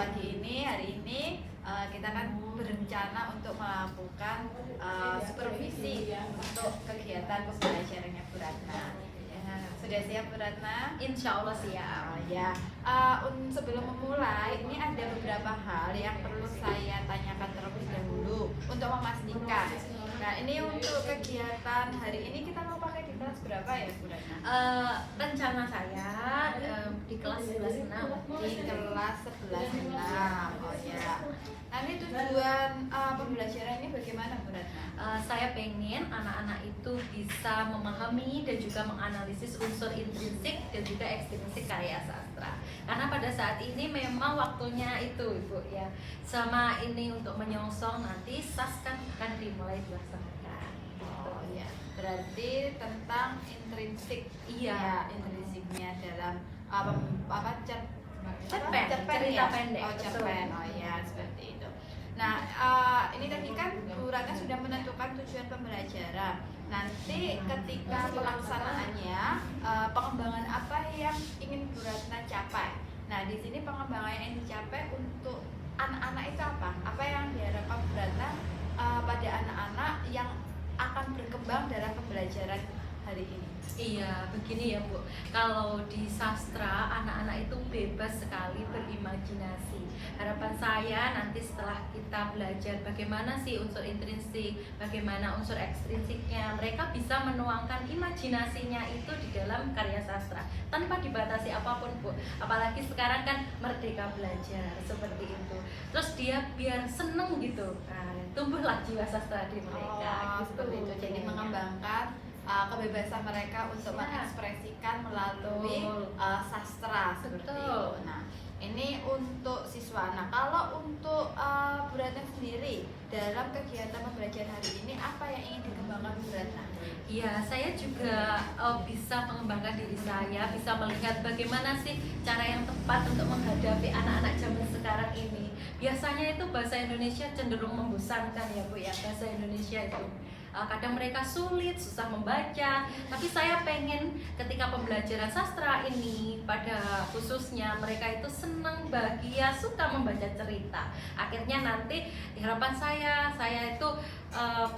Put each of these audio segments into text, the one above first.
hari ini kita kan berencana untuk melakukan supervisi untuk kegiatan pembelajarannya Bu Ratna. Sudah siap Bu Ratna? Insya Allah siap. Ya. Sebelum memulai, ini ada beberapa hal yang perlu saya tanyakan terlebih dahulu untuk memastikan. Nah, ini untuk kegiatan hari ini kita mau pakai di kelas berapa ya Bu Ratna? Rencana saya di kelas 11.6. Di kelas 11.6. Oh ya. Nanti tujuan pembelajaran ini bagaimana Bu Ratna? Saya pengen anak-anak itu bisa memahami dan juga menganalisis unsur intrinsik dan juga ekstrinsik karya sastra. Karena pada saat ini memang waktunya itu Ibu ya. Sama ini untuk menyongsong nanti SAS kan akan dimulai dilaksanakan. Oh ya. Berarti tentang intrinsik. Iya, ya, intrinsiknya dalam cerpen ya? pendek. Oh, cerpen. Oh ya, seperti itu. Nah, ini tadi kan Bu Ratna sudah menentukan tujuan pembelajaran. Nanti ketika pelaksanaannya, pengembangan apa yang ingin Bu Ratna capai? Nah, di sini pengembangan yang ingin dicapai untuk anak-anak itu apa? Apa yang diharapkan Bu Ratna pada anak-anak yang akan berkembang dalam pembelajaran hari ini? Iya, begini ya Bu. Kalau di sastra, anak-anak itu bebas sekali berimajinasi. Harapan saya nanti setelah kita belajar bagaimana sih unsur intrinsik, bagaimana unsur ekstrinsiknya, mereka bisa menuangkan imajinasinya itu di dalam karya sastra tanpa dibatasi apapun Bu. Apalagi sekarang kan merdeka belajar seperti itu. Terus dia biar seneng gitu. Nah, tumbuhlah jiwa sastra di mereka. Gitu. Seperti itu. Jadi mengembangkan kebebasan mereka untuk mengekspresikan melalui sastra seperti itu. Nah, ini untuk siswa. Nah, kalau untuk Bu Ratna sendiri dalam kegiatan pembelajaran hari ini apa yang ingin dikembangkan Bu Ratna? Iya, saya juga bisa mengembangkan diri saya, bisa melihat bagaimana sih cara yang tepat untuk menghadapi anak-anak zaman sekarang ini. Biasanya itu bahasa Indonesia cenderung membosankan ya Bu ya, bahasa Indonesia itu. Kadang mereka sulit, susah membaca. Tapi saya pengen ketika pembelajaran sastra ini pada khususnya mereka itu senang, bahagia, suka membaca cerita. Akhirnya nanti harapan saya itu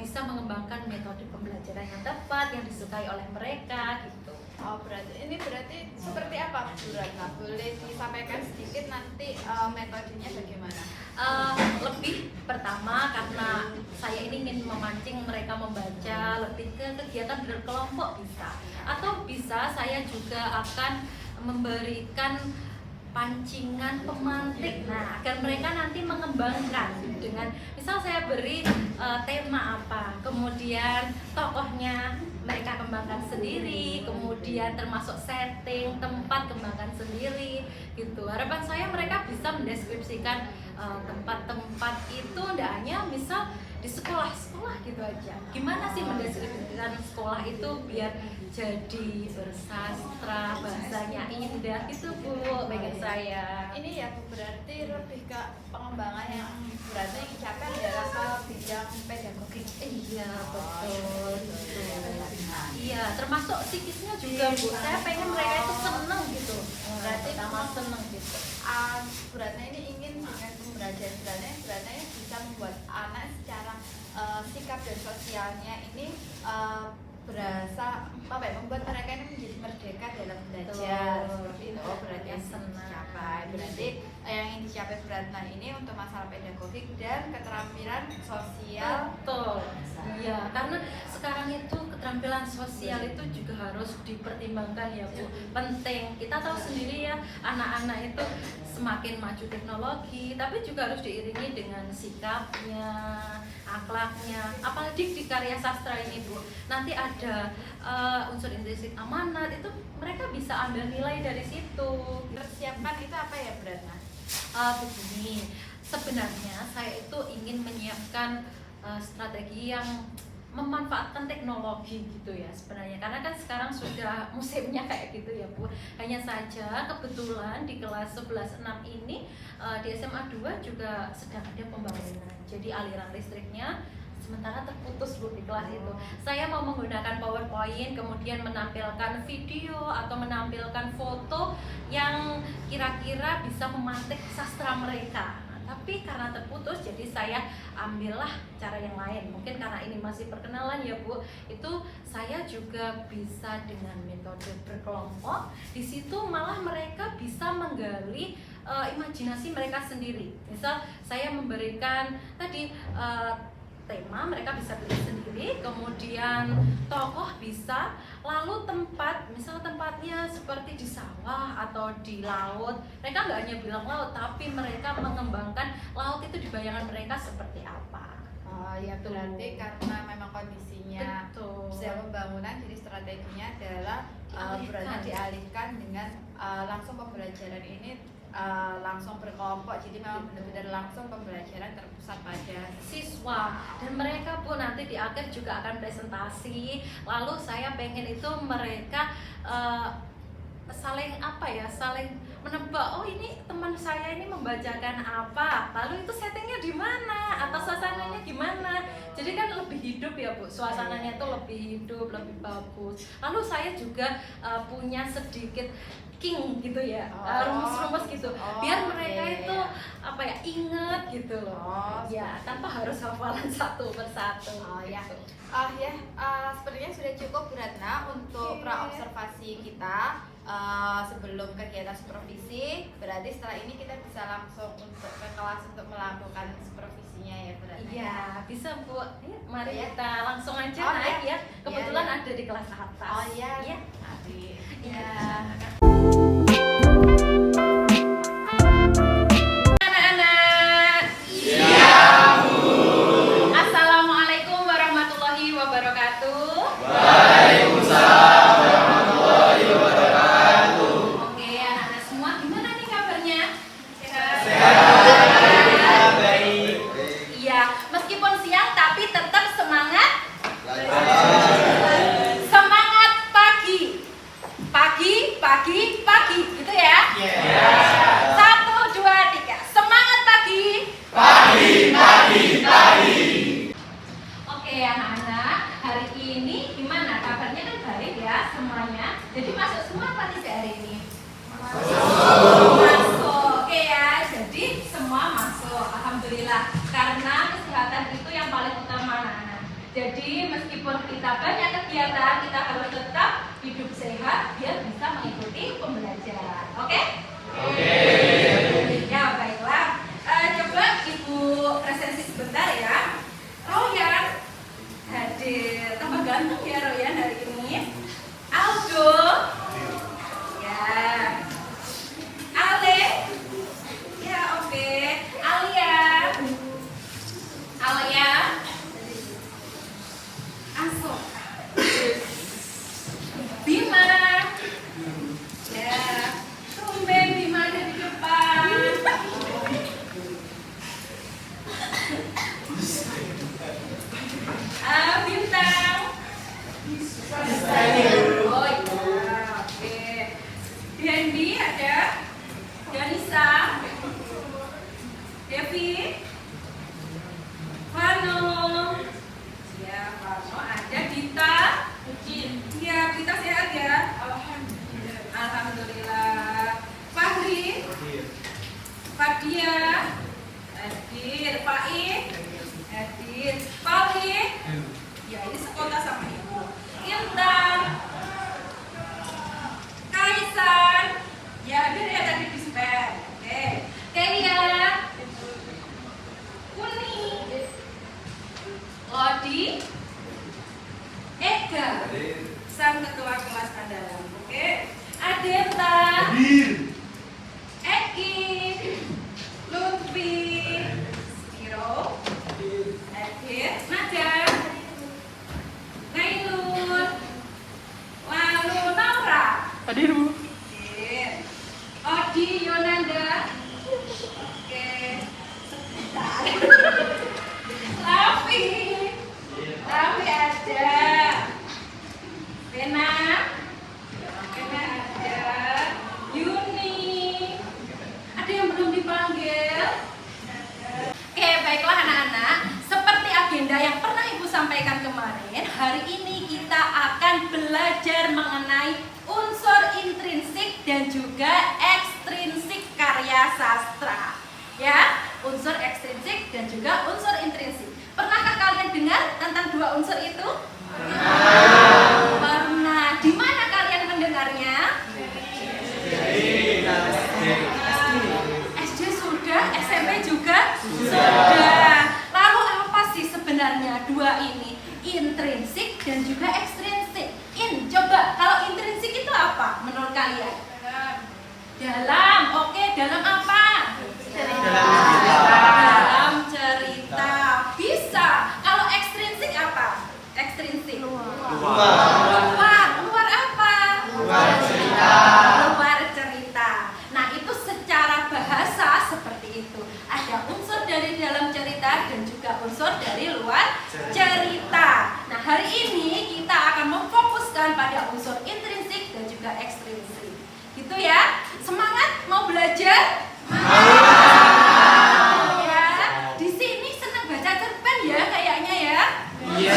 bisa mengembangkan metode pembelajaran yang tepat, yang disukai oleh mereka gitu. Oh, berarti seperti apa Bu Ratna? Boleh disampaikan sedikit nanti metodenya bagaimana? Lebih pertama karena saya ini ingin memancing mereka membaca lebih ke kegiatan berkelompok bisa, atau bisa saya juga akan memberikan pancingan pemantik, nah agar mereka nanti mengembangkan dengan misal saya beri tema apa, kemudian tokohnya mereka kembangkan sendiri, kemudian termasuk setting, tempat kembangkan sendiri gitu. Harapan saya mereka bisa mendeskripsikan tempat-tempat itu tidak hanya misal di sekolah-sekolah gitu aja. Gimana sih mendeskripsikan sekolah itu biar jadi bersastra, bahasanya indah gitu Bu, bagi saya. Ini ya Bu, berarti lebih ke pengembangan yang berarti yang dicapai adalah ke bidang pedagogik. Iya betul. Iya, termasuk psikisnya juga Bu. Saya pengen mereka itu seneng gitu. Berarti sama seneng gitu. Bu Ratna ini ingin dengan pembelajaran Bu Ratna ini bisa membuat anak secara sikap dan sosialnya ini berasa membuat mereka ini menjadi merdeka dalam belajar. Seperti itu. Oh, berarti yang dicapai. Berarti yang ingin dicapai Bu Ratna ini untuk masalah pedagogik dan keterampilan sosial. Betul. Iya, karena sekarang itu keterampilan sosial itu juga harus dipertimbangkan ya Bu. Penting. Kita tahu sendiri ya, anak-anak itu semakin maju teknologi, tapi juga harus diiringi dengan sikapnya, akhlaknya. Apalagi di karya sastra ini Bu, nanti ada unsur intrinsik amanat, itu mereka bisa ambil nilai dari situ. Persiapkan itu apa ya Bu Ratna? Begini, sebenarnya saya itu ingin menyiapkan strategi yang memanfaatkan teknologi gitu ya sebenarnya, karena kan sekarang sudah musimnya kayak gitu ya Bu. Hanya saja kebetulan di kelas 11.6 ini di SMA 2 juga sedang ada pembangunan, jadi aliran listriknya sementara terputus Bu di kelas itu. Saya mau menggunakan PowerPoint, kemudian menampilkan video atau menampilkan foto yang kira-kira bisa memantik sastra mereka. Tapi karena terputus, jadi saya ambillah cara yang lain. Mungkin karena ini masih perkenalan ya Bu, itu saya juga bisa dengan metode berkelompok. Di situ malah mereka bisa menggali imajinasi mereka sendiri. Misal saya memberikan tadi tema, mereka bisa pilih sendiri, kemudian tokoh bisa, lalu tempat, misal tempatnya seperti di sawah atau di laut, mereka nggak hanya bilang laut, tapi mereka mengembangkan laut itu di bayangan mereka seperti apa. Oh ya, berarti karena memang kondisinya Betul. sedang pembangunan, jadi strateginya adalah berarti dialihkan dengan langsung pembelajaran ini langsung berkelompok, jadi memang benar-benar langsung pembelajaran terpusat pada siswa, dan mereka Bu nanti di akhir juga akan presentasi. Lalu saya pengen itu mereka saling saling menebak, oh ini teman saya ini membacakan apa, lalu itu settingnya di mana atau suasananya gimana. Jadi kan lebih hidup ya Bu, suasananya itu lebih hidup, lebih bagus. Lalu saya juga punya sedikit king gitu ya, rumus-rumus gitu, biar mereka itu inget gitu loh. Ya, tanpa harus hafalan satu persatu. Gitu. Sepertinya sudah cukup Bu Ratna untuk praobservasi kita sebelum kegiatan supervisi. Berarti setelah ini kita bisa langsung untuk ke kelas untuk melakukan supervisinya ya Bu Ratna. Iya, bisa Bu. Mari Ya. kita langsung aja naik ya. Kebetulan Ya. ada di kelas atas. Oh iya. Ya. Iya. Anak-anak. Assalamualaikum warahmatullahi wabarakatuh. Waalaikumsalam warahmatullahi wabarakatuh. Oke, anak-anak semua gimana nih kabarnya? Sehat? Sehat, baik. Iya, meskipun siang tapi tetap semangat. Semangat pagi. Pagi, gitu ya. Yeah. 1, 2, 3. Semangat pagi. Pagi. Oke anak-anak, hari ini gimana kabarnya? Kan baik ya semuanya. Jadi masuk semua apa tidak hari ini? Masuk. Oke ya, jadi semua masuk. Alhamdulillah. Karena kesehatan itu yang paling utama anak-anak. Jadi meskipun kita banyak kegiatan, kita harus tetap hidup sehat biar bisa mengikuti pembelajaran. Oke? Ya baiklah. Coba Ibu presensi sebentar ya. Royan hadir, tambah ganteng ya Royan hari ini. Aldo, ya. Ale, ya oke. Alia, Aso, Bima, ya. Tumben Bima ada di depan. Bintang. Oh iya, oke. Dendi ada, Danisa, Devi, Vano, ya Vano ada, Dita, ya Dita sehat ya, Alhamdulillah. Fahri, Fadia, hadir, Faik, hadir, Fahri. Ya ini sekota sama ibu. Intan, Kaisan, ya hadir ya tadi di spare. Oke. Kelia, Kuni, Lodi, Ega, sang ketua kelas andalan. Oke. Adeta, Eki, Lutfi, Spiro, hadir, Nadia, Nailul, dan juga ekstrinsik karya sastra. Ya, unsur ekstrinsik dan juga unsur intrinsik. Pernahkah kalian dengar tentang dua unsur itu? Pernah. Di mana kalian mendengarnya? SD sudah, SMP juga sudah. Lalu apa sih sebenarnya dua ini? Intrinsik dan juga ekstrinsik. Coba kalau intrinsik itu apa menurut kalian? Dalam. Oke, dalam apa? Dalam cerita. Bisa. Kalau ekstrinsik apa? Ekstrinsik. Luar apa? Luar cerita. Luar cerita. Nah, itu secara bahasa seperti itu. Ada unsur dari dalam cerita dan juga unsur dari luar cerita. Nah, hari ini kita akan memfokuskan pada unsur intrinsik dan juga ekstrinsik. Gitu ya. Semangat mau belajar? Ya. Di sini senang baca cerpen ya kayaknya ya? Iya.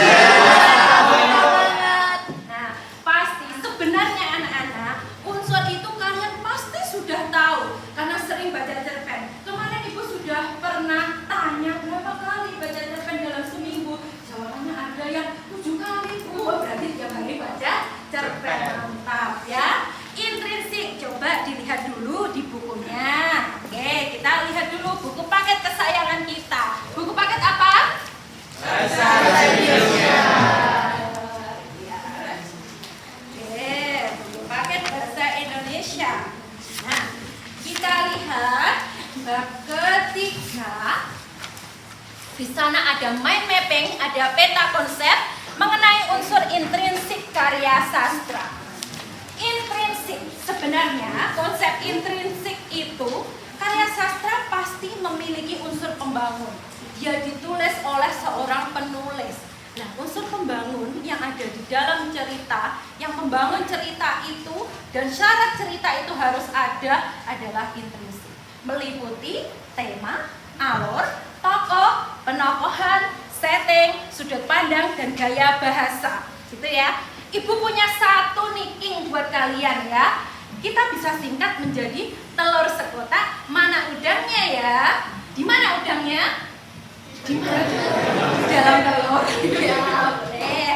Nah, pasti sebenarnya anak-anak, unsur itu kalian pasti sudah tahu karena sering baca cerpen. Kemarin ibu sudah pernah tanya berapa kali baca cerpen dalam seminggu. Jawabannya ada yang 7 kali bu. Berarti tiap hari baca cerpen. Mantap ya. Intrinsik, coba dilihat dulu di bukunya. Oke, kita lihat dulu buku paket kesayangan kita. Buku paket apa? Bahasa Indonesia. Oke, buku paket bahasa Indonesia. Nah, kita lihat bab ketiga. Di sana ada mind mapping, ada peta konsep mengenai unsur intrinsik karya sastra. Intrinsik, sebenarnya konsep intrinsik itu karya sastra pasti memiliki unsur pembangun. Dia ditulis oleh seorang penulis. Nah, unsur pembangun yang ada di dalam cerita, yang membangun cerita itu dan syarat cerita itu harus ada adalah intrinsik. Meliputi tema, alur, tokoh, penokohan, setting, sudut pandang, dan gaya bahasa. Gitu ya. Ibu punya satu ning buat kalian ya. Kita bisa singkat menjadi telur sekotak. Mana udangnya ya? Di mana udangnya? Di mana? Di dalam telur. Ya, boleh.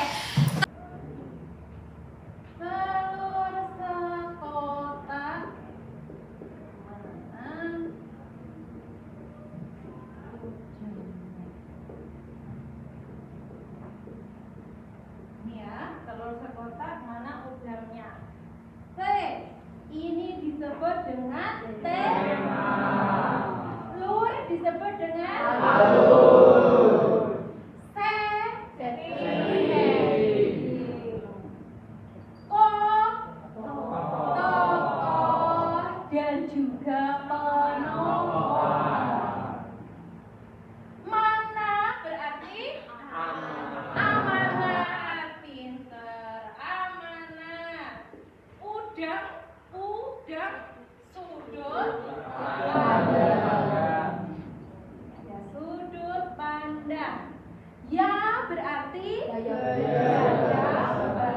Telur sekotak. Mana? Ini ya, telur sekotak mana udangnya? T. Ini disebut dengan tema. Lur disebut dengan alur. Setting. Ko. Tokoh dan juga penokohan. Mana berarti amanat, pinter, amanat. Udang, sudut pandang. Ada sudut pandang. Ya berarti gaya bahasa.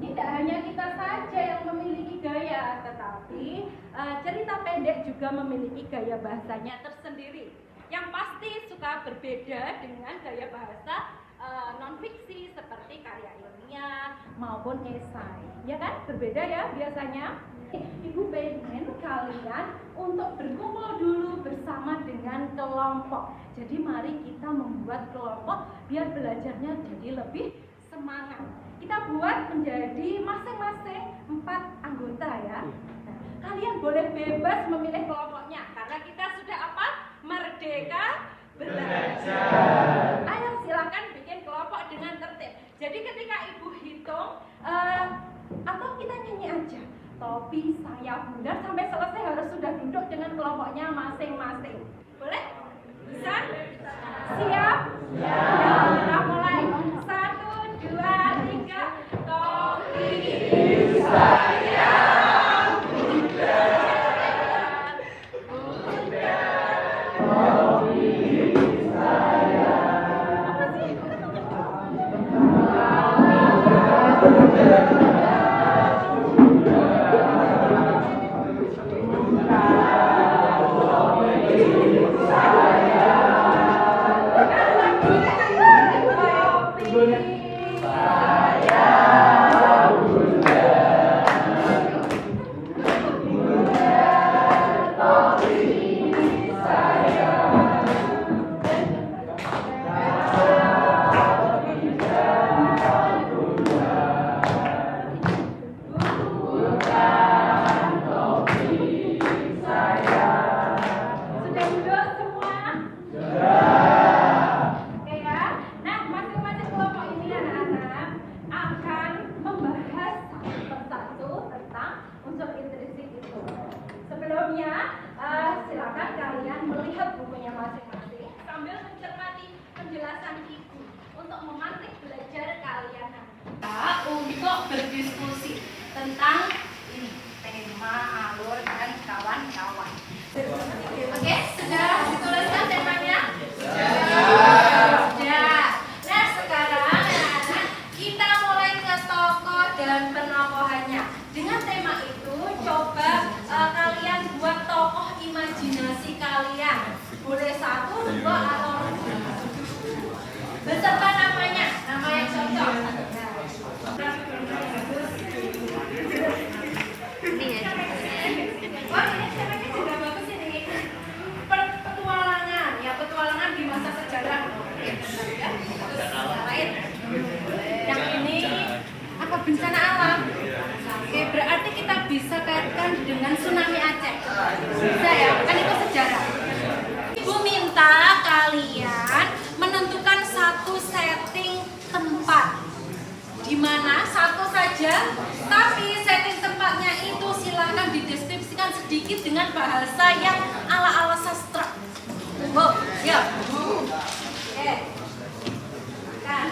Ini tidak hanya kita saja yang memiliki gaya, tetapi cerita pendek juga memiliki gaya bahasanya tersendiri. Yang pasti suka berbeda dengan gaya bahasa non-fiksi seperti karya ilmiah maupun esai. Ya kan? Berbeda ya biasanya. Ibu pengen kalian untuk berkumpul dulu bersama dengan kelompok. Jadi mari kita membuat kelompok biar belajarnya jadi lebih semangat. Kita buat menjadi masing-masing 4 anggota ya. Nah, kalian boleh bebas memilih kelompoknya karena kita sudah apa? Merdeka belajar. Ayo silakan bikin kelompok dengan tertib. Jadi ketika ibu hitung atau kita nyanyi aja. Topi saya bundar sampai selesai harus sudah duduk dengan kelompoknya masing-masing. Boleh? Bisa? Siap? Ya, kita mulai. 1, 2, 3. Topi saya bundar, topi saya. Apa sih? sebelumnya silakan kalian melihat bukunya masing-masing sambil mencermati penjelasan ibu untuk memantik belajar kalian nanti untuk berdiskusi tentang ini tema, alur, dan kawan-kawan. Oke, sudah dituliskan temanya? Sudah. Nah, sekarang anak-anak kita mulai ke tokoh dan penokohannya. Dengan tema itu, coba kalian buat tokoh imajinasi kalian. Boleh 1, 2, atau 3. Beserta namanya, nama yang cocok. Wah, ini temanya juga bagus ini. Petualangan, ya petualangan di masa sejarah. Yang ini apa bencana alam? Oke, berarti kita bisa kaitkan dengan tsunami Aceh. Bisa ya, kan itu sejarah. Ibu minta kalian menentukan satu setting tempat. Di mana satu saja, tapi setting tempatnya itu silakan dideskripsikan sedikit dengan bahasa yang ala-ala sastra. Oh, ya. Oke. Kan.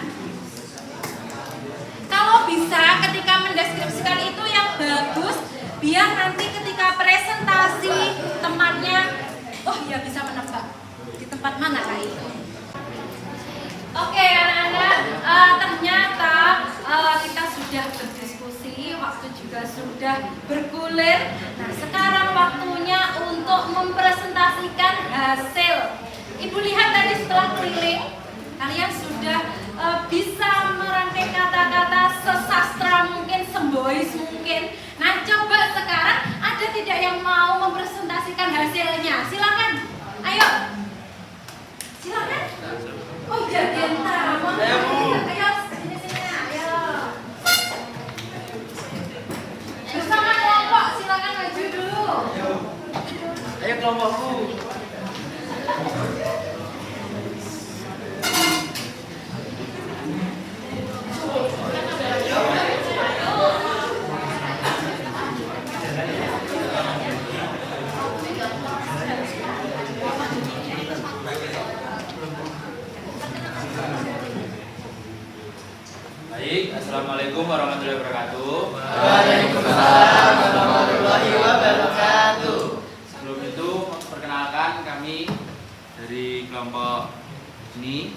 Kalau bisa ketika mendeskripsikan itu yang bagus, biar nanti ketika presentasi temannya, oh ya bisa menebak di tempat mana kak itu. Oke anak-anak, ternyata kita sudah berdiskusi, waktu juga sudah bergulir. Nah sekarang waktunya untuk mempresentasikan hasil. Ibu lihat tadi setelah keliling, kalian sudah bisa merangkai kata-kata sesastra mungkin, sembois mungkin. Nah coba sekarang ada tidak yang mau mempresentasikan hasilnya? Silakan, ayo. Silakan. Oh iya, Genta. Ayo, sini, ayo. Bersama kelompok, silakan maju dulu. Ayo kelompokku. Baik, assalamualaikum warahmatullahi wabarakatuh. Waalaikumsalam warahmatullahi wabarakatuh. Sebelum itu, perkenalkan kami dari kelompok ini.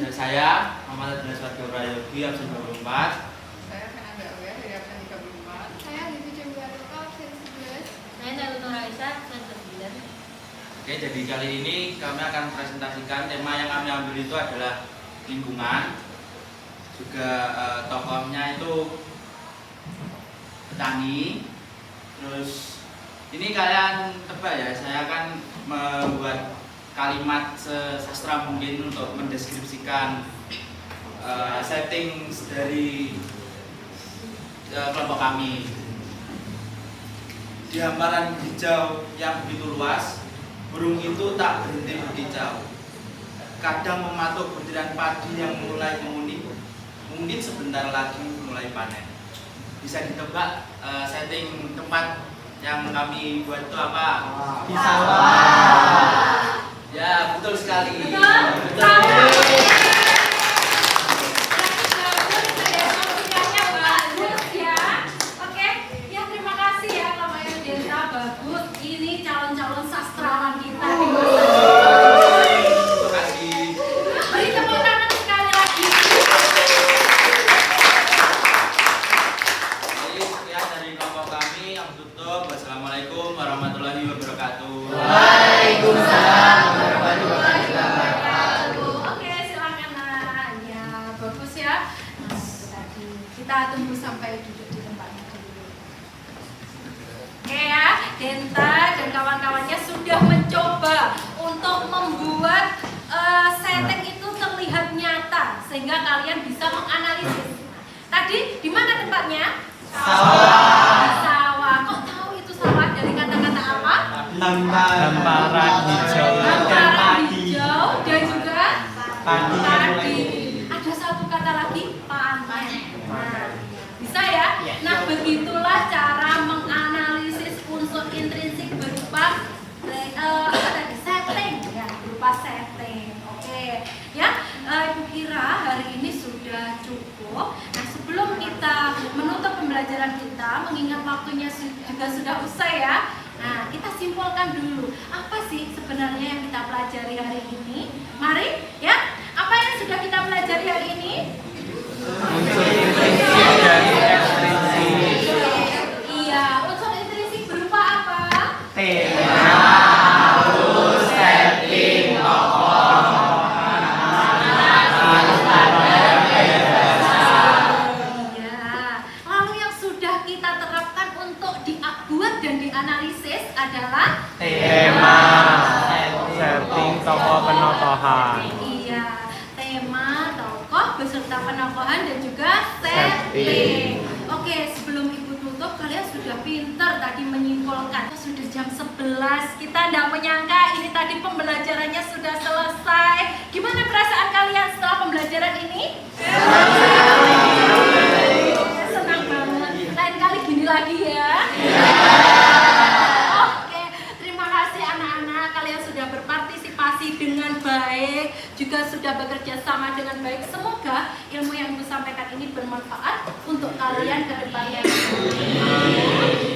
Saya Muhammad Adnan Warga Prayogi, absen 24. Saya Fernanda Awea dari absen 34. Saya di 17 absen 11. Saya Nalutun Raisa, absen 9. Oke, jadi kali ini kami akan presentasikan tema yang kami ambil itu adalah lingkungan. Juga tokohnya itu petani. Terus ini kalian tebak ya, saya akan membuat kalimat sesastra mungkin untuk mendeskripsikan setting dari kelompok kami. Di hamparan hijau yang begitu luas, burung itu tak berhenti berkicau. Kadang mematuk butiran padi yang mulai menguning, mungkin sebentar lagi mulai panen. Bisa ditebak setting tempat yang kami buat itu apa? Di sawah. Ya, betul sekali. Terima kasih ya Kelompok Desa, bagus. Ini calon-calon sastrawan kita. Terima kasih. Beri tepuk tangan sekali lagi. Jadi sekian dari kelompok kami yang tutup. Wassalamualaikum warahmatullahi wabarakatuh. Waalaikumsalam warahmatullahi wabarakatuh. Oke, silakan Nak. Ya, bagus ya. Nah, tadi kita tunggu sampai duduk di tempatnya dulu. Oke ya, Denta dan kawan-kawannya sudah mencoba untuk membuat setting itu terlihat nyata sehingga kalian bisa menganalisis. Tadi di mana tempatnya? Sawah. Sawah. Kok tahu itu sawah dari kata-kata apa? Hamparan hijau dan Hamparan padi. hijau dan juga Padi. padi. Ada satu kata lagi, panen. Nah, bisa ya? Nah, begitulah cara menganalisis unsur intrinsik berupa waktunya juga sudah usai ya. Nah, kita simpulkan dulu apa sih sebenarnya yang kita pelajari hari ini. Mari ya, apa yang sudah kita pelajari hari ini? Unsur intrinsik dan ekstrinsik. Iya, unsur intrinsik berupa apa? Tema, alur, setting, tokoh, Iya. Lalu yang sudah kita terapkan untuk dibuat dan dianalisis adalah tema, setting, tokoh, penokohan. iya, tema, tokoh beserta penokohan dan juga setting. Setting. Oke, sebelum Ibu tutup, kalian sudah pinter tadi menyimpulkan. Sudah jam 11, kita tidak menyangka ini tadi pembelajarannya sudah selesai. Gimana perasaan kalian setelah pembelajaran ini? Senang banget. Lain kali gini lagi ya. Oke, terima kasih anak-anak. Kalian sudah berpartisipasi dengan baik, juga sudah bekerja sama dengan baik. Semoga ilmu yang Ibu sampaikan ini bermanfaat untuk kalian ke depannya.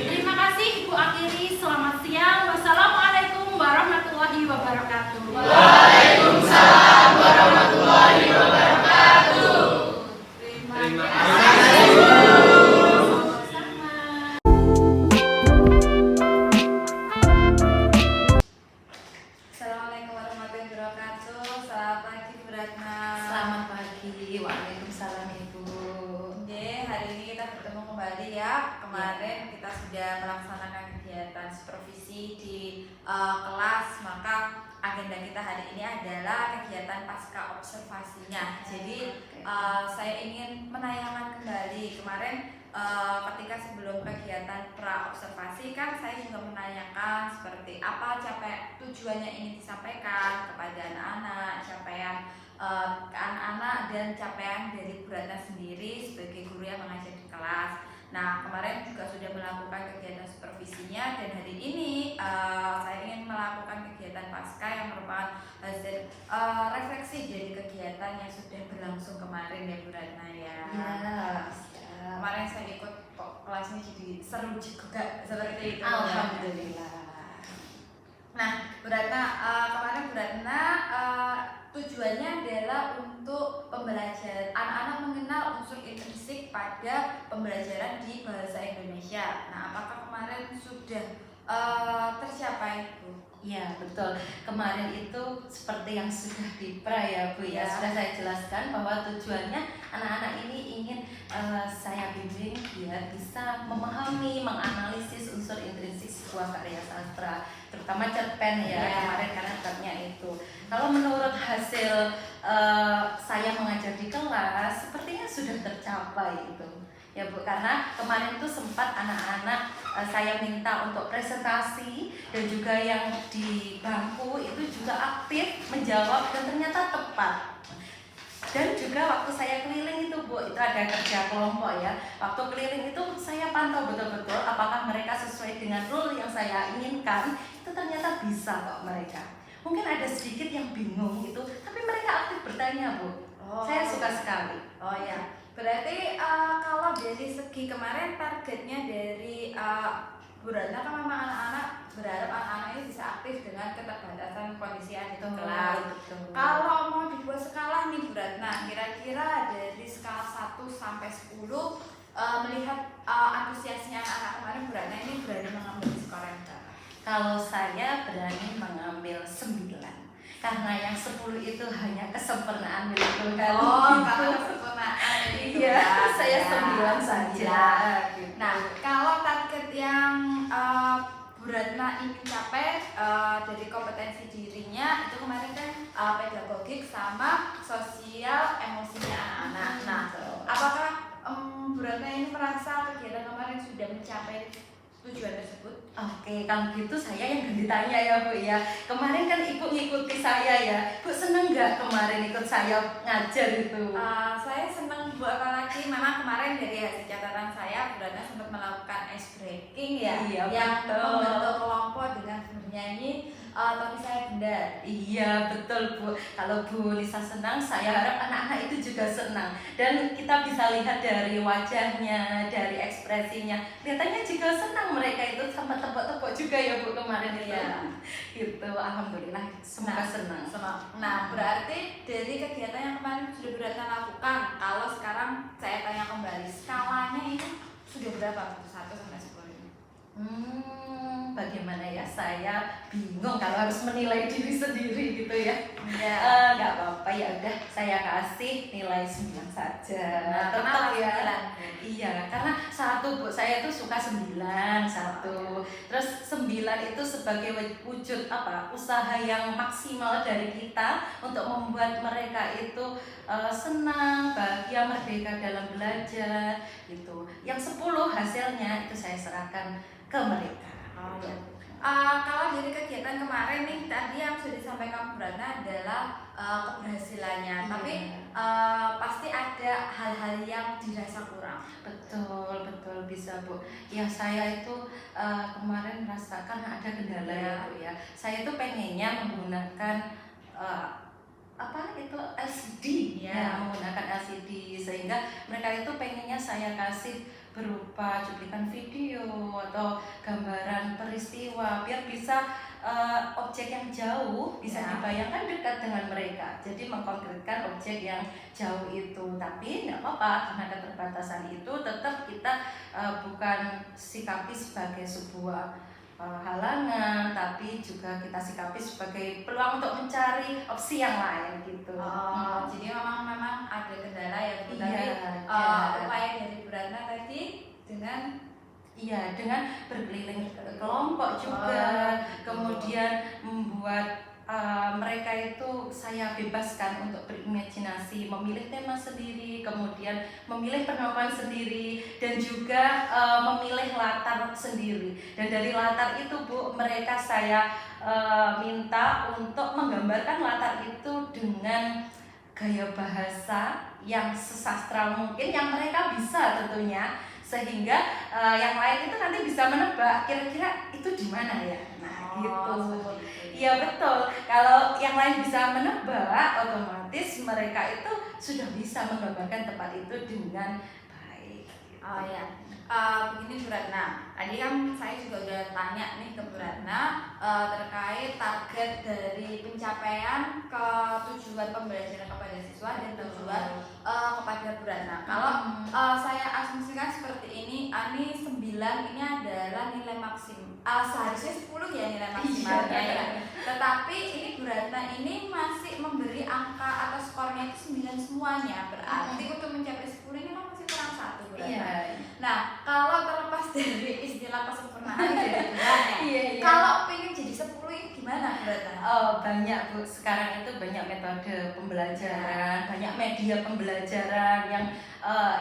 Terima kasih, Ibu akhiri. Selamat siang. Wassalamualaikum warahmatullahi wabarakatuh. Waalaikumsalam warahmatullahi wabarakatuh. Terima kasih. Sama-sama. Assalamualaikum warahmatullahi wabarakatuh. Selamat pagi Bu Ratna. Selamat pagi. Waalaikumsalam Ibu. Oke, hari ini kita bertemu kembali ya. Kemarin kita sudah melaksanakan kegiatan supervisi di kelas, maka agenda kita hari ini adalah kegiatan pasca observasinya. Jadi saya ingin menayangkan kembali kemarin ketika sebelum kegiatan pra observasi kan saya juga menanyakan seperti apa tujuannya ini disampaikan kepada anak-anak, capaian ke anak-anak dan capaian dari Bu Ratna sendiri sebagai guru yang mengajar di kelas. Nah, kemarin juga sudah melakukan kegiatan supervisinya dan hari ini saya ingin melakukan kegiatan pasca yang merupakan hasil refleksi dari kegiatan yang sudah berlangsung kemarin ya Bu Ratna ya. Kemarin saya ikut kok kelasnya jadi seru juga seperti itu. Alhamdulillah. Nah, Bu Ratna, kemarin Bu Ratna tujuannya adalah untuk pembelajaran anak-anak mengenal unsur intrinsik pada pembelajaran di bahasa Indonesia. Nah, apakah kemarin sudah tercapai, Bu? Ya betul, kemarin itu seperti yang sudah dipra ya Bu ya, sudah saya jelaskan bahwa tujuannya anak-anak ini ingin saya bimbing biar bisa memahami, menganalisis unsur intrinsik sebuah karya sastra, terutama cerpen ya, kemarin karena cerpennya itu. Kalau menurut hasil saya mengajar di kelas, sepertinya sudah tercapai itu. Ya Bu, karena kemarin itu sempat anak-anak saya minta untuk presentasi dan juga yang di bangku itu juga aktif menjawab dan ternyata tepat. Dan juga waktu saya keliling itu Bu, itu ada kerja kelompok ya. Waktu keliling itu saya pantau betul-betul apakah mereka sesuai dengan rule yang saya inginkan. Itu ternyata bisa kok mereka. Mungkin ada sedikit yang bingung itu, tapi mereka aktif bertanya Bu. Saya suka sekali. Oh ya. Berarti kalau dari segi kemarin targetnya dari Bu Ratna kan memang anak-anak berharap anak-anak ini bisa aktif dengan keterbatasan kondisi yang di kelas. Kalau mau dibuat skala nih Bu Ratna, kira-kira dari skala 1 sampai 10 melihat antusiasnya anak-anak kemarin Bu Ratna ini berani mengambil skor yang berapa? Kalau saya berani mengambil 9. Karena yang 10 itu hanya kesempurnaan milik Tuhan. Oh, karena kesempurnaan itu. Iya, saya 9 saja. Gitu. Nah, kalau target yang Bu Ratna ingin capai dari kompetensi dirinya itu kemarin kan pedagogik sama sosial emosinya anak-anak. Nah, apakah Bu Ratna ini merasa kegiatan kemarin sudah mencapai tujuan tersebut? Oke, kalau gitu saya yang ditanya ya Bu ya. Kemarin kan Ibu ngikuti saya ya. Bu seneng nggak kemarin ikut saya ngajar itu? Saya senang Bu, apalagi memang kemarin dari hasil catatan saya Bu Ratna sempat melakukan ice backing ya, Iya, yang betul. membentuk kelompok dengan bernyanyi. Tapi saya benar. Iya betul Bu. Kalau Bu Nisa senang, saya harap anak-anak itu juga senang. Dan kita bisa lihat dari wajahnya, dari ekspresinya, kelihatannya juga senang mereka itu, sama tepuk-tepuk juga ya Bu kemarin itu. Iya. Gitu, alhamdulillah semoga senang. Nah, berarti dari kegiatan yang kemarin sudah beratnya lakukan, kalau sekarang saya tanya kembali, skalanya ini sudah berapa? 1 sampai 10 ini? Bagaimana ya, saya bingung kalau harus menilai diri sendiri gitu ya. Iya. Nggak apa-apa, ya udah saya kasih nilai 9 saja. Nah, Tetap kenapa ya. 9? Iya, karena satu Bu, saya tuh suka 9 satu. Terus 9 itu sebagai wujud apa? Usaha yang maksimal dari kita untuk membuat mereka itu senang, bahagia, merdeka dalam belajar gitu. Yang 10 hasilnya itu saya serahkan ke mereka. Oh, ya. Kalau dari kegiatan kemarin nih, tadi yang sudah disampaikan Bu Ratna adalah keberhasilannya, Iya. tapi pasti ada hal-hal yang dirasa kurang. Betul bisa Bu. Ya saya itu kemarin merasakan ada kendala ya Bu ya. Saya itu pengennya menggunakan apa itu LCD ya, menggunakan LCD sehingga mereka itu pengennya saya kasih berupa cuplikan video atau gambaran peristiwa biar bisa objek yang jauh bisa Ya. dibayangkan dekat dengan mereka. Jadi mengkonkretkan objek yang jauh itu. Tapi nggak apa-apa karena keterbatasan itu tetap kita bukan sikapi sebagai sebuah halangan, tapi juga kita sikapi sebagai peluang untuk mencari opsi yang lain gitu. Jadi memang ada kendala ya Bu. Iya, Tapi ada. upaya dari Bu Ratna tadi dengan Iya, dengan berkeliling ke kelompok juga, kemudian membuat mereka itu saya bebaskan untuk berimajinasi, memilih tema sendiri, kemudian memilih penamaan sendiri, dan juga memilih latar sendiri. Dan dari latar itu Bu, mereka saya minta untuk menggambarkan latar itu dengan gaya bahasa yang sesastra mungkin yang mereka bisa tentunya, sehingga yang lain itu nanti bisa menebak kira-kira itu di mana ya. Nah, gitu. Iya betul. Kalau yang lain bisa menebak, otomatis mereka itu sudah bisa menggambarkan tempat itu dengan baik. Oh ya, begini Bu Ratna. Tadi kan saya juga udah tanya nih ke Bu Ratna terkait target dari pencapaian ke tujuan pembelajaran kepada siswa dan tujuan kepada Bu Ratna. Kalau saya asumsikan seperti ini 9 ini adalah nilai maksimum. Seharusnya 10 ya nilai maksimalnya ya. Tetapi ini Bu Ratna ini masih memberi angka atau skornya itu 9 semuanya. Berarti untuk mencapai 10 ini kan masih kurang 1 Bu Ratna. Iya. Nah, kalau terlepas dari istilah kesempurnaan dari Tuhan ya, Iya. kalau pengen jadi 10 ini gimana Bu Ratna? Banyak Bu, sekarang itu banyak metode pembelajaran, banyak media pembelajaran yang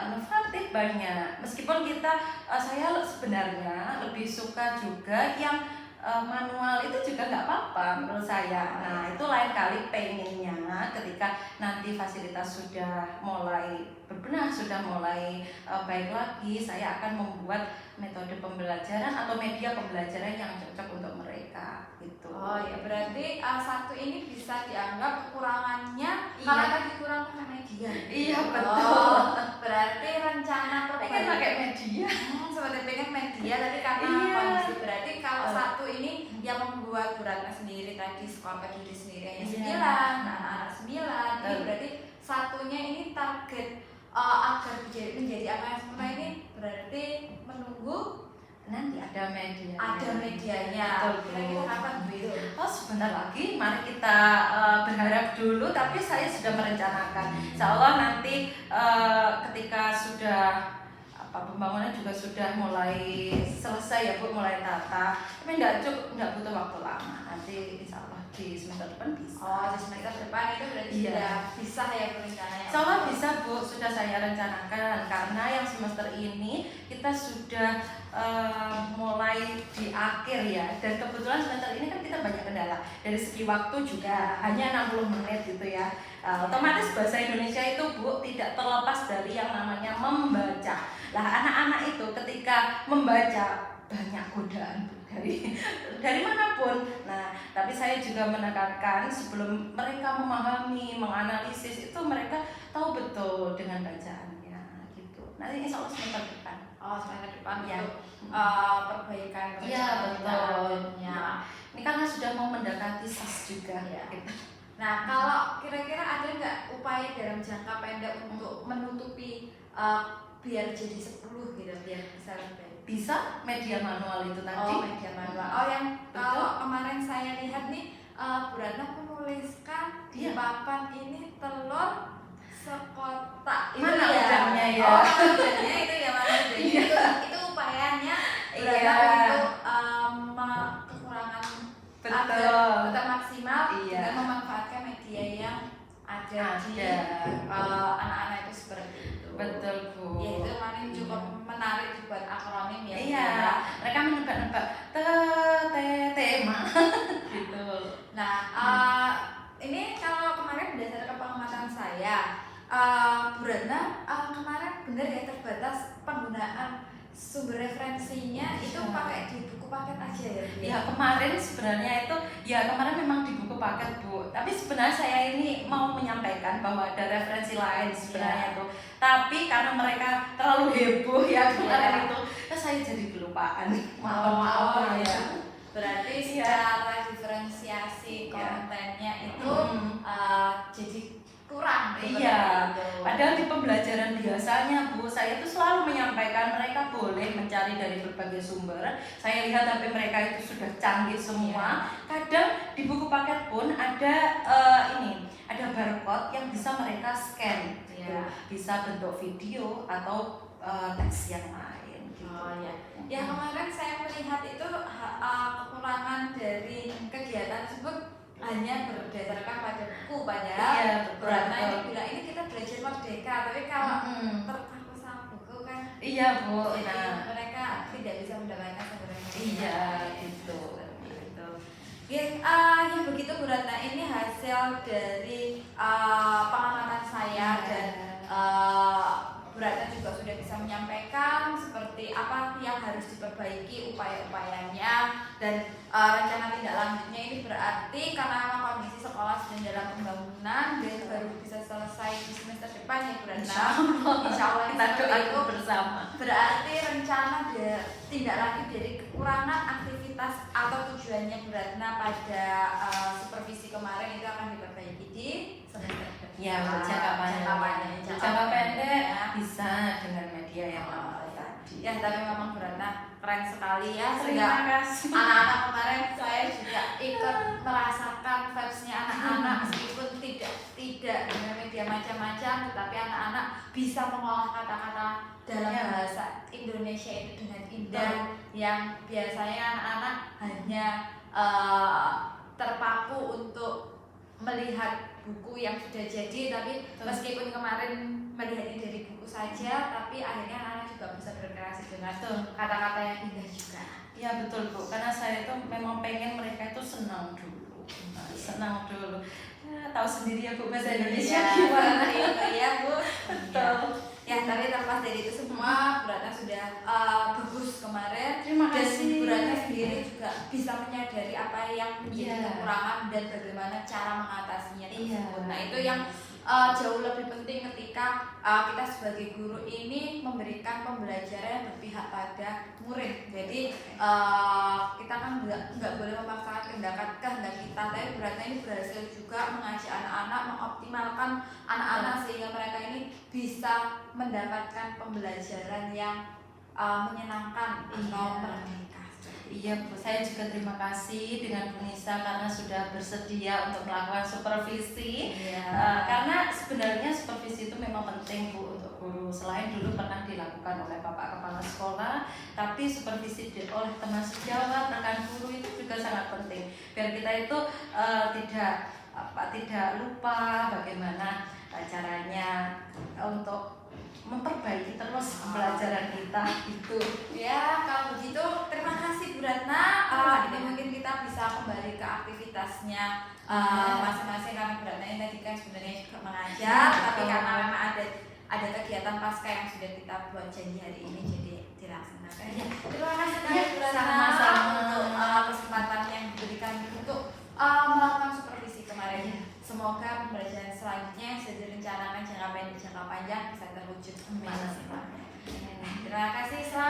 inovatif banyak. Meskipun saya sebenarnya lebih suka juga yang manual itu juga nggak apa-apa menurut saya. Nah itu lain kali pengennya ketika nanti fasilitas sudah mulai berbenah, sudah mulai baik lagi, saya akan membuat metode pembelajaran atau media pembelajaran yang cocok untuk mereka gitu. Oh ya, berarti satu ini bisa dianggap kekurangannya Iya. karena tadi kurang pakai media. Iya betul. Berarti rencana Pengen terbaik pakai media. seperti pengen media tapi karena Iya. kondisi berarti kalau satu ini yang membuat Bu Ratna sendiri tadi skor ke diri sendiri hanya Iya. 9, nah anak 9 ini berarti satunya ini target agar menjadi apa yang sempurna ini berarti menunggu Nanti ada media. ada medianya. Betul, Kira-kira kapan Bu itu? Oh sebentar lagi, mari kita berharap dulu. Tapi saya sudah merencanakan. Insya Allah nanti ketika sudah pembangunan juga sudah mulai selesai ya Bu, mulai tata. Tapi nggak butuh waktu lama. Nanti insya Allah di semester depan bisa. Oh, di semester depan itu berarti Iya. sudah bisa ya Bu rencananya. Insya Allah bisa Bu, sudah saya rencanakan. Karena yang semester ini kita sudah mulai di akhir ya. Dan kebetulan semester ini kan kita banyak kendala. Dari segi waktu juga hanya 60 menit gitu ya. Otomatis bahasa Indonesia itu Bu tidak terlepas dari yang namanya membaca. Lah anak-anak itu ketika membaca banyak godaan dari manapun. Nah, tapi saya juga menekankan sebelum mereka memahami, menganalisis itu mereka tahu betul dengan bacaannya gitu. Nanti insya Allah semester depan. Oh, semester depan Ya. untuk perbaikan Iya betul. Ya. Ini karena sudah mau mendekati SAS juga. Iya. Gitu. Nah, kalau kira-kira ada nggak upaya dalam jangka pendek untuk menutupi biar jadi 10 gitu, biar bisa lebih baik? Bisa media manual itu tadi. Oh, media manual. Oh, yang Betul. kalau kemarin saya lihat nih, Bu Ratna menuliskan di Iya. papan ini telur sekotak. Mana Itu udangnya ya? Oh, udangnya itu ya, mana udangnya? Itu upayanya Bu Ratna Iya. untuk kekurangan Betul. agar tetap maksimal Iya. dengan memanfaatkan media yang ada di anak-anak itu seperti itu. Betul Bu. Ya, itu kemarin cukup menarik buat akronim ya. Iya, mereka menebak-nebak tema gitu. Nah, ini kalau kemarin berdasarkan pengamatan saya, Bu Ratna kemarin benar ya terbatas penggunaan sumber referensinya itu pakai di buku paket aja ya. Bu? Ya kemarin sebenarnya itu ya kemarin memang di buku paket Bu. Tapi sebenarnya saya ini mau menyampaikan bahwa ada referensi lain sebenarnya tuh. Tapi karena mereka terlalu heboh ya kemarin itu, ya saya jadi kelupaan. Maaf ya. Berarti Iya. secara diferensiasi kontennya itu jadi kurang. Iya, gitu. padahal di pembelajaran biasanya Bu, saya itu selalu menyampaikan mereka boleh mencari dari berbagai sumber. Saya lihat HP mereka itu sudah canggih semua. Kadang di buku paket pun ada ada barcode yang bisa mereka scan, gitu. Iya. Bisa bentuk video atau teks yang lain. Gitu. Oh ya. Ya kemarin saya melihat itu kekurangan dari kegiatan tersebut hanya berdasarkan pada buku, padahal Iya, betul. Bu Ratna ini bilang ini kita belajar merdeka, tapi kalau terpaku sama buku kan Iya Bu. jadi Nah, mereka tidak bisa mendapatkan sebenarnya. iya gitu. Gitu. Ya begitu Bu Ratna, ini hasil dari pengamatan saya dan Bu Ratna juga sudah bisa menyampaikan seperti apa yang harus diperbaiki upaya-upayanya dan rencana tindak lanjutnya. Ini berarti karena memang kondisi sekolah sedang dalam pembangunan dan baru bisa selesai di semester depan ya Bu Ratna. Insya Allah Kita seperti doakan itu. bersama. Berarti rencana tindak lanjut dari kekurangan aktivitas atau tujuannya Bu Ratna pada supervisi kemarin itu akan diperbaiki di semester depan. Ya, jangka panjang. Jangka pendek bisa dengan media yang lama tadi. Ya, tapi memang Bu Ratna keren sekali ya. Terima Sehingga kasih. anak-anak kemarin saya juga ikut merasakan vibes-nya anak-anak meskipun tidak dengan media macam-macam, tetapi anak-anak bisa mengolah kata-kata dalam Ya. bahasa Indonesia itu dengan indah yang biasanya anak-anak hanya terpaku untuk melihat buku yang sudah jadi, tapi meskipun kemarin melihatnya dari buku saja, tapi akhirnya anak-anak juga bisa berkreasi dengan kata-kata yang indah juga. Ya betul Bu, karena saya itu memang pengen mereka itu senang dulu. Senang dulu. Ya, tahu sendiri ya Bu, bahasa Indonesia gimana? Ya Bu. Betul. Ya, tapi terlepas dari itu semua, Bu Ratna sudah bagus kemarin. Terima Dan kasih. Bu Ratna sendiri juga bisa menyadari apa yang menjadi Iya. kekurangan dan bagaimana cara mengatasinya tersebut. Iya. Nah, itu yang jauh lebih penting ketika kita sebagai guru ini memberikan pembelajaran yang berpihak pada murid. Jadi kita kan nggak boleh memaksakan kehendak kita, tapi Bu Ratna ini berhasil juga mengajak anak-anak, mengoptimalkan anak-anak sehingga mereka ini bisa mendapatkan pembelajaran yang menyenangkan atau merdeka. Iya Bu, saya juga terima kasih dengan Bu Nisa karena sudah bersedia untuk melakukan supervisi. Iya. Karena sebenarnya supervisi itu memang penting Bu untuk guru. Selain dulu pernah dilakukan oleh Bapak Kepala Sekolah, tapi supervisi oleh teman sejawat, rekan guru itu juga sangat penting. Biar kita itu tidak lupa bagaimana caranya untuk memperbaiki terus pembelajaran kita itu. Ya, kalau begitu terima kasih Bu Ratna. Ini mungkin kita bisa kembali ke aktivitasnya masing-masing karena Bu Ratna ini tadi kan sebenarnya juga mengajar, tapi karena memang ada kegiatan pasca yang sudah kita buat janji hari ini, jadi dilaksanakan. Ya. Terima kasih banyak Bu Ratna Sama-sama. untuk kesempatan yang diberikan untuk melakukan supervisi kemarin. Semoga pembelajaran selanjutnya yang sudah direncanakan jangka pendek jangka panjang bisa terwujud. Amin. Terima kasih. Selamat